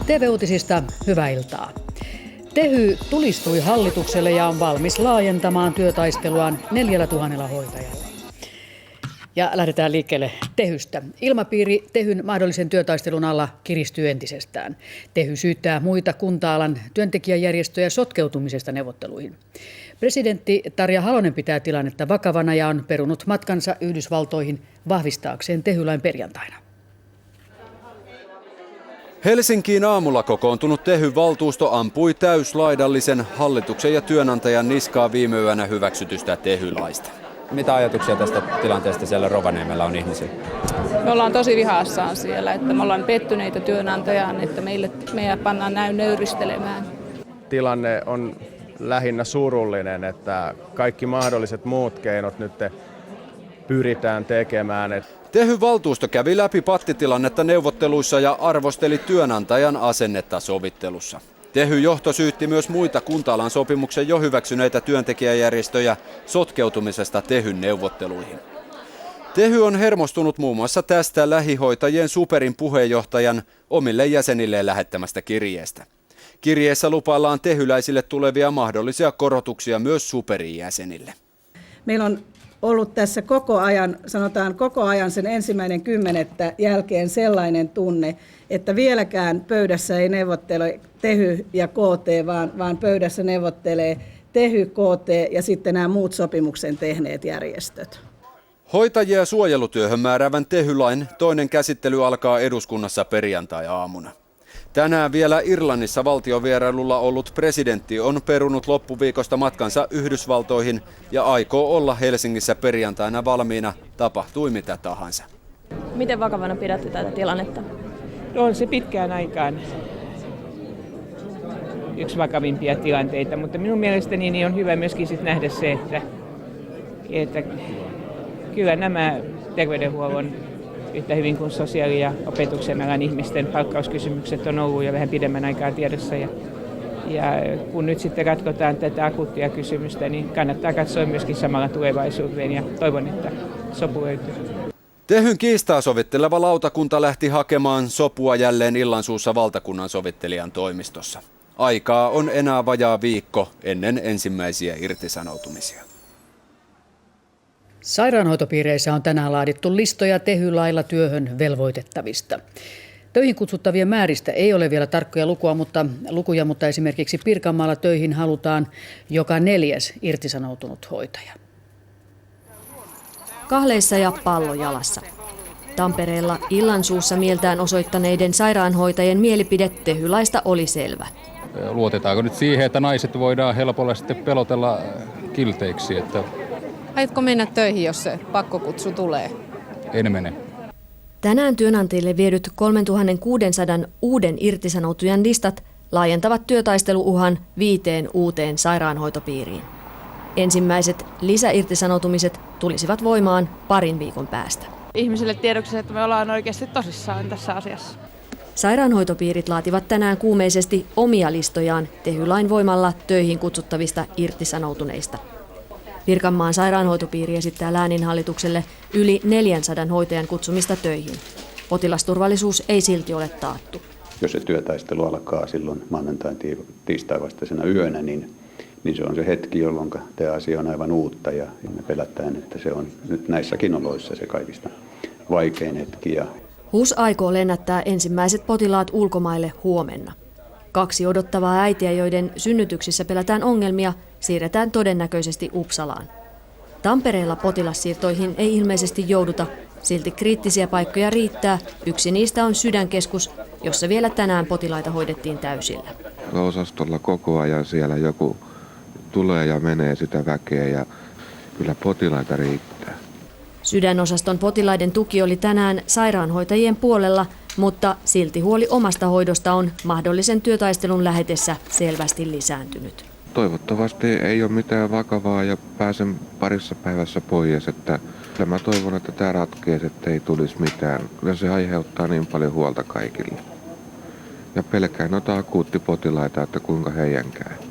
TV-uutisista hyvää iltaa. Tehy tulistui hallitukselle ja on valmis laajentamaan työtaisteluaan 4 000 hoitajalla. Ja lähdetään liikkeelle Tehystä. Ilmapiiri Tehyn mahdollisen työtaistelun alla kiristyy entisestään. Tehy syyttää muita kunta-alan työntekijäjärjestöjä sotkeutumisesta neuvotteluihin. Presidentti Tarja Halonen pitää tilannetta vakavana ja on perunut matkansa Yhdysvaltoihin vahvistaakseen Tehylain perjantaina. Helsinkiin aamulla kokoontunut Tehy-valtuusto ampui täyslaidallisen hallituksen ja työnantajan niskaa viime yönä hyväksytystä Tehy-laista. Mitä ajatuksia tästä tilanteesta siellä Rovaniemellä on ihmisillä? Me ollaan tosi vihassaan siellä, että me ollaan pettyneitä työnantajaan, että meidät pannaan näin nöyristelemään. Tilanne on lähinnä surullinen, että kaikki mahdolliset muut keinot nyt pyritään tekemään. Tehy-valtuusto kävi läpi pattitilannetta neuvotteluissa ja arvosteli työnantajan asennetta sovittelussa. Tehy-johto syytti myös muita kunta-alan sopimuksen jo hyväksyneitä työntekijäjärjestöjä sotkeutumisesta Tehyn neuvotteluihin. Tehy on hermostunut muun muassa tästä lähihoitajien Superin puheenjohtajan omille jäsenilleen lähettämästä kirjeestä. Kirjeessä lupaillaan tehyläisille tulevia mahdollisia korotuksia myös Superin jäsenille. Meillä on ollut tässä koko ajan sen 1.10. jälkeen sellainen tunne, että vieläkään pöydässä ei neuvottele Tehy ja KT, vaan pöydässä neuvottelee Tehy, KT ja sitten nämä muut sopimuksen tehneet järjestöt. Hoitajia suojelutyöhön määräävän Tehy-lain toinen käsittely alkaa eduskunnassa perjantai-aamuna. Tänään vielä Irlannissa valtiovierailulla ollut presidentti on perunut loppuviikosta matkansa Yhdysvaltoihin ja aikoo olla Helsingissä perjantaina valmiina, tapahtui mitä tahansa. Miten vakavana pidätte tätä tilannetta? On se pitkään aikaan yksi vakavimpia tilanteita, mutta minun mielestäni niin on hyvä myöskin sit nähdä se, että kyllä nämä terveydenhuollon yhtä hyvin kuin sosiaali- ja opetuksen alan ihmisten palkkauskysymykset on ollut jo vähän pidemmän aikaa tiedossa. Ja kun nyt sitten ratkotaan tätä akuuttia kysymystä, niin kannattaa katsoa myöskin samalla tulevaisuuteen ja toivon, että sopu löytyy. Tehyn kiistaa sovitteleva lautakunta lähti hakemaan sopua jälleen illansuussa valtakunnan sovittelijan toimistossa. Aikaa on enää vajaa viikko ennen ensimmäisiä irtisanoutumisia. Sairaanhoitopiireissä on tänään laadittu listoja Tehy-lailla työhön velvoitettavista. Töihin kutsuttavien määristä ei ole vielä tarkkoja lukuja, mutta esimerkiksi Pirkanmaalla töihin halutaan joka 4. irtisanoutunut hoitaja. Kahleissa ja pallo jalassa. Tampereella illansuussa mieltään osoittaneiden sairaanhoitajien mielipide Tehy-laista oli selvä. Luotetaanko nyt siihen, että naiset voidaan helpolla sitten pelotella kilteiksi? Aiotko mennä töihin, jos se pakkokutsu tulee? En mene. Tänään työnantajille viedyt 3600 uuden irtisanoutujan listat laajentavat työtaisteluuhan 5 uuteen sairaanhoitopiiriin. Ensimmäiset lisäirtisanoutumiset tulisivat voimaan parin viikon päästä. Ihmisille tiedoksi, että me ollaan oikeasti tosissaan tässä asiassa. Sairaanhoitopiirit laativat tänään kuumeisesti omia listojaan Tehy-lain voimalla töihin kutsuttavista irtisanoutuneista. Pirkanmaan sairaanhoitopiiri esittää lääninhallitukselle yli 400 hoitajan kutsumista töihin. Potilasturvallisuus ei silti ole taattu. Jos se työtaistelu alkaa silloin maanantain tiistai vastaisena yönä, niin se on se hetki, jolloin tämä asia on aivan uutta ja me pelätään, että se on nyt näissäkin oloissa se kaikista vaikein hetki. HUS aikoo lennättää ensimmäiset potilaat ulkomaille huomenna. 2 odottavaa äitiä, joiden synnytyksissä pelätään ongelmia, siirretään todennäköisesti Uppsalaan. Tampereella potilassiirtoihin ei ilmeisesti jouduta, silti kriittisiä paikkoja riittää. Yksi niistä on Sydänkeskus, jossa vielä tänään potilaita hoidettiin täysillä. Osastolla koko ajan siellä joku tulee ja menee sitä väkeä ja kyllä potilaita riittää. Sydänosaston potilaiden tuki oli tänään sairaanhoitajien puolella, mutta silti huoli omasta hoidosta on mahdollisen työtaistelun lähetessä selvästi lisääntynyt. Toivottavasti ei ole mitään vakavaa ja pääsen parissa päivässä pois, että kyllä mä toivon, että tämä ratkeaa, että ei tulisi mitään. Kyllä se aiheuttaa niin paljon huolta kaikille. Ja pelkään noita akuuttipotilaita, että kuinka heidän käy.